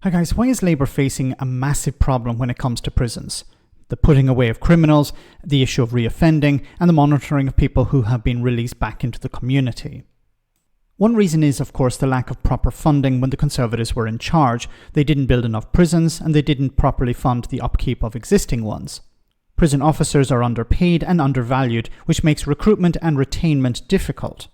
Hi guys, why is Labour facing a massive problem when it comes to prisons? The putting away of criminals, the issue of reoffending, and the monitoring of people who have been released back into the community. One reason is, of course, the lack of proper funding when the Conservatives were in charge. They didn't build enough prisons and they didn't properly fund the upkeep of existing ones. Prison officers are underpaid and undervalued, which makes recruitment and retainment difficult.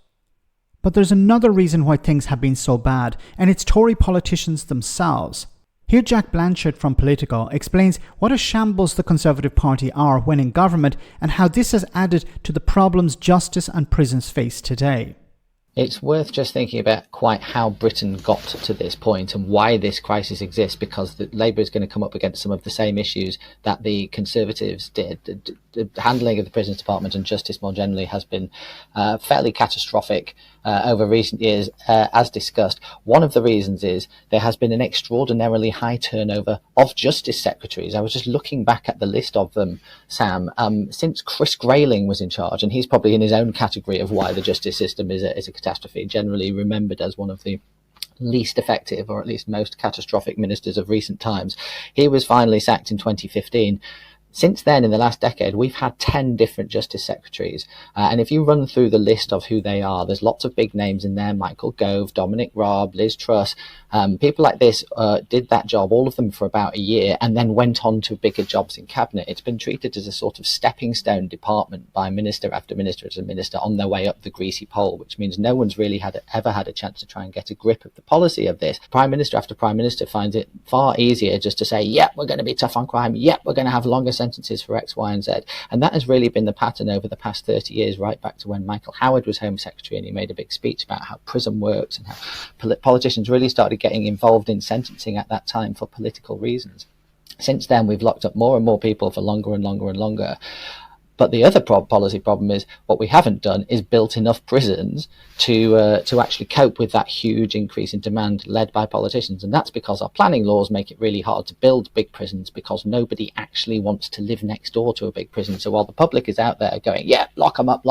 But there's another reason why things have been so bad, and it's Tory politicians themselves. Here Jack Blanchard from Politico explains what a shambles the Conservative Party are when in government and how this has added to the problems justice and prisons face today. It's worth just thinking about quite how Britain got to this point and why this crisis exists, because Labour is going to come up against some of the same issues that the Conservatives did. The handling of the Prisons Department and justice more generally has been fairly catastrophic over recent years, as discussed. One of the reasons is there has been an extraordinarily high turnover of justice secretaries. I was just looking back at the list of them, Sam, since Chris Grayling was in charge, and he's probably in his own category of why the justice system is a catastrophe, generally remembered as one of the least effective or at least most catastrophic ministers of recent times. He was finally sacked in 2015. Since then, in the last decade, we've had 10 different justice secretaries. And if you run through the list of who they are, there's lots of big names in there. Michael Gove, Dominic Raab, Liz Truss. People like this did that job, all of them for about a year, and then went on to bigger jobs in cabinet. It's been treated as a sort of stepping stone department by minister after minister after minister on their way up the greasy pole, which means no one's really ever had a chance to try and get a grip of the policy of this. Prime Minister after Prime Minister finds it far easier just to say, yep, we're going to be tough on crime. Yep, we're going to have longer sentences for X, Y, and Z. And that has really been the pattern over the past 30 years, right back to when Michael Howard was Home Secretary and he made a big speech about how prison works and how politicians really started getting involved in sentencing at that time for political reasons. Since then, we've locked up more and more people for longer and longer and longer. But the other policy problem is what we haven't done is built enough prisons to actually cope with that huge increase in demand led by politicians. And that's because our planning laws make it really hard to build big prisons because nobody actually wants to live next door to a big prison. So while the public is out there going, yeah, lock them up.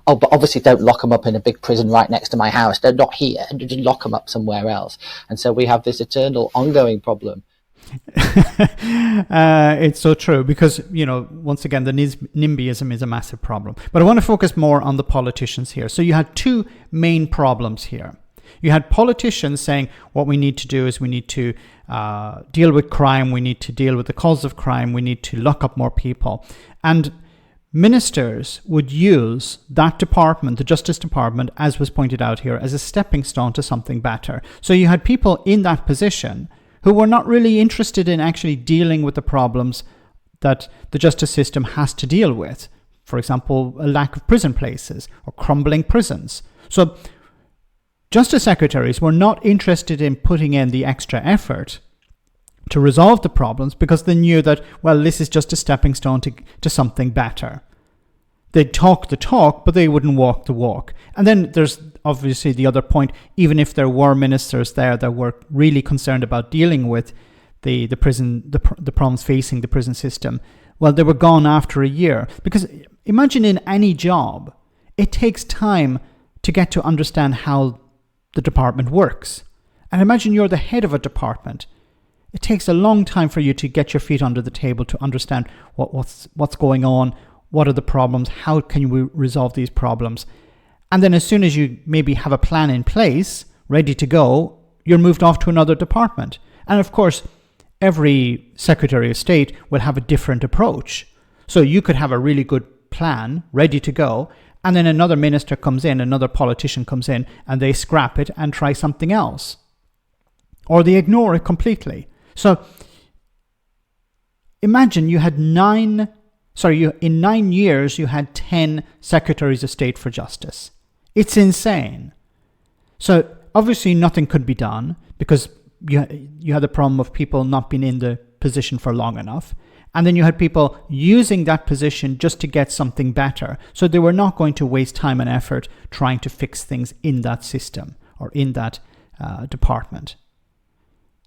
Oh, but obviously don't lock them up in a big prison right next to my house. They're not here. Just lock them up somewhere else. And so we have this eternal ongoing problem. It's so true because, once again, the NIMBYism is a massive problem. But I want to focus more on the politicians here. So you had two main problems here. You had politicians saying what we need to do is we need to deal with crime, we need to deal with the cause of crime, we need to lock up more people. And ministers would use that department, the Justice Department, as was pointed out here, as a stepping stone to something better. So you had people in that position who were not really interested in actually dealing with the problems that the justice system has to deal with. For example, a lack of prison places or crumbling prisons. So justice secretaries were not interested in putting in the extra effort to resolve the problems because they knew that, well, this is just a stepping stone to something better. They'd talk the talk, but they wouldn't walk the walk. And then there's obviously the other point, even if there were ministers there that were really concerned about dealing with the problems facing the prison system, well, they were gone after a year. Because imagine in any job, it takes time to get to understand how the department works. And imagine you're the head of a department. It takes a long time for you to get your feet under the table to understand what's going on. What are the problems? How can we resolve these problems? And then as soon as you maybe have a plan in place, ready to go, you're moved off to another department. And of course, every Secretary of State will have a different approach. So you could have a really good plan ready to go, and then another minister comes in, another politician comes in, and they scrap it and try something else. Or they ignore it completely. So imagine you had in 9 years, you had 10 Secretaries of State for Justice. It's insane. So obviously nothing could be done because you had the problem of people not being in the position for long enough. And then you had people using that position just to get something better. So they were not going to waste time and effort trying to fix things in that system or in that department.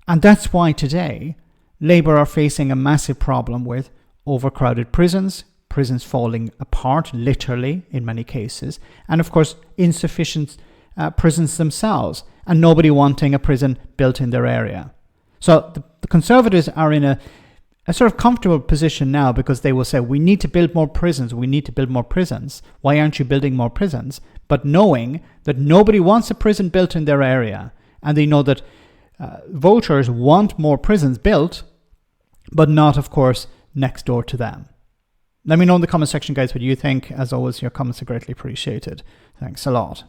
And that's why today, Labour are facing a massive problem with overcrowded prisons falling apart, literally, in many cases, and of course, insufficient prisons themselves, and nobody wanting a prison built in their area. So the Conservatives are in a sort of comfortable position now, because they will say, we need to build more prisons. We need to build more prisons. Why aren't you building more prisons? But knowing that nobody wants a prison built in their area, and they know that voters want more prisons built, but not, of course, next door to them. Let me know in the comment section, guys, what you think. As always, your comments are greatly appreciated. Thanks a lot.